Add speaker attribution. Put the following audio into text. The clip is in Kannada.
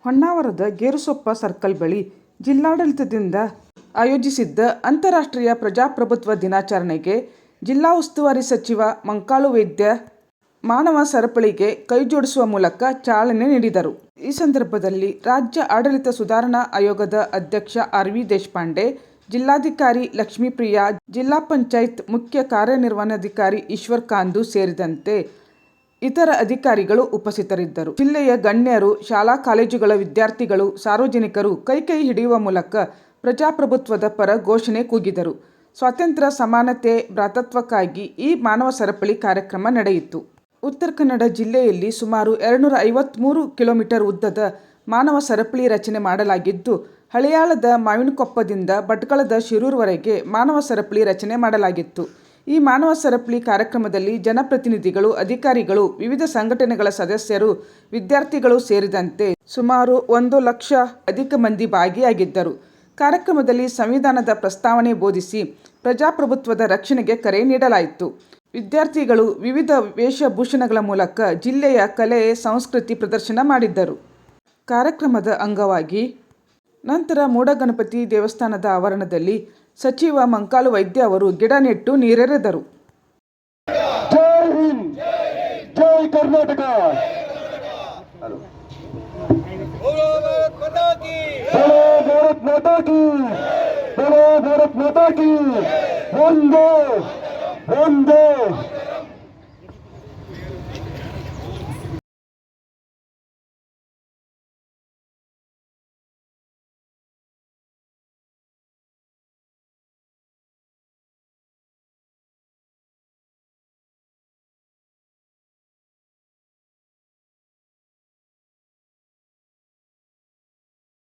Speaker 1: ಹೊನ್ನಾವರದ ಗೇರುಸೊಪ್ಪ ಸರ್ಕಲ್ ಬಳಿ ಜಿಲ್ಲಾಡಳಿತದಿಂದ ಆಯೋಜಿಸಿದ್ದ ಅಂತಾರಾಷ್ಟ್ರೀಯ ಪ್ರಜಾಪ್ರಭುತ್ವ ದಿನಾಚರಣೆಗೆ ಜಿಲ್ಲಾ ಉಸ್ತುವಾರಿ ಸಚಿವ ಮಂಕಾಳು ವೈದ್ಯ ಮಾನವ ಸರಪಳಿಗೆ ಕೈಜೋಡಿಸುವ ಮೂಲಕ ಚಾಲನೆ ನೀಡಿದರು. ಈ ಸಂದರ್ಭದಲ್ಲಿ ರಾಜ್ಯ ಆಡಳಿತ ಸುಧಾರಣಾ ಆಯೋಗದ ಅಧ್ಯಕ್ಷ ಆರ್. ವಿ. ದೇಶಪಾಂಡೆ, ಜಿಲ್ಲಾಧಿಕಾರಿ ಲಕ್ಷ್ಮೀಪ್ರಿಯಾ, ಜಿಲ್ಲಾ ಪಂಚಾಯತ್ ಮುಖ್ಯ ಕಾರ್ಯನಿರ್ವಹಣಾಧಿಕಾರಿ ಈಶ್ವರ್ ಕಾಂದು ಸೇರಿದಂತೆ ಇತರ ಅಧಿಕಾರಿಗಳು ಉಪಸ್ಥಿತರಿದ್ದರು. ಜಿಲ್ಲೆಯ ಗಣ್ಯರು, ಶಾಲಾ ಕಾಲೇಜುಗಳ ವಿದ್ಯಾರ್ಥಿಗಳು, ಸಾರ್ವಜನಿಕರು ಕೈ ಹಿಡಿಯುವ ಮೂಲಕ ಪ್ರಜಾಪ್ರಭುತ್ವದ ಪರ ಘೋಷಣೆ ಕೂಗಿದರು. ಸ್ವಾತಂತ್ರ್ಯ, ಸಮಾನತೆ, ಭ್ರಾತೃತ್ವಕ್ಕಾಗಿ ಈ ಮಾನವ ಸರಪಳಿ ಕಾರ್ಯಕ್ರಮ ನಡೆಯಿತು. ಉತ್ತರ ಕನ್ನಡ ಜಿಲ್ಲೆಯಲ್ಲಿ ಸುಮಾರು 253 ಕಿಲೋಮೀಟರ್ ಉದ್ದದ ಮಾನವ ಸರಪಳಿ ರಚನೆ ಮಾಡಲಾಗಿದ್ದು, ಹಳಿಯಾಳದ ಮಾವಿನಕೊಪ್ಪದಿಂದ ಭಟ್ಕಳದ ಶಿರೂರವರೆಗೆ ಮಾನವ ಸರಪಳಿ ರಚನೆ ಮಾಡಲಾಗಿತ್ತು. ಈ ಮಾನವ ಸರಪಳಿ ಕಾರ್ಯಕ್ರಮದಲ್ಲಿ ಜನಪ್ರತಿನಿಧಿಗಳು, ಅಧಿಕಾರಿಗಳು, ವಿವಿಧ ಸಂಘಟನೆಗಳ ಸದಸ್ಯರು, ವಿದ್ಯಾರ್ಥಿಗಳು ಸೇರಿದಂತೆ ಸುಮಾರು 1 ಲಕ್ಷ ಅಧಿಕ ಮಂದಿ ಭಾಗಿಯಾಗಿದ್ದರು. ಕಾರ್ಯಕ್ರಮದಲ್ಲಿ ಸಂವಿಧಾನದ ಪ್ರಸ್ತಾವನೆ ಬೋಧಿಸಿ ಪ್ರಜಾಪ್ರಭುತ್ವದ ರಕ್ಷಣೆಗೆ ಕರೆ ನೀಡಲಾಯಿತು. ವಿದ್ಯಾರ್ಥಿಗಳು ವಿವಿಧ ವೇಷಭೂಷಣಗಳ ಮೂಲಕ ಜಿಲ್ಲೆಯ ಕಲೆ, ಸಂಸ್ಕೃತಿ ಪ್ರದರ್ಶನ ಮಾಡಿದ್ದರು. ಕಾರ್ಯಕ್ರಮದ ಅಂಗವಾಗಿ ನಂತರ ಮೂಡಗಣಪತಿ ದೇವಸ್ಥಾನದ ಆವರಣದಲ್ಲಿ ಸಚಿವ ಮಂಕಾಳು ವೈದ್ಯ ಅವರು ಗಿಡ ನೆಟ್ಟು ನೀರೆರೆದರು.
Speaker 2: ಜೈ ಹಿಂದ್, ಜೈ ಕರ್ನಾಟಕ. ಭಾರತ್ ಮಾತಾ ಕಿ, ಭಾರತ್ ಮಾತಾ ಕಿ. ಒಂದೇ ಒಂದೇ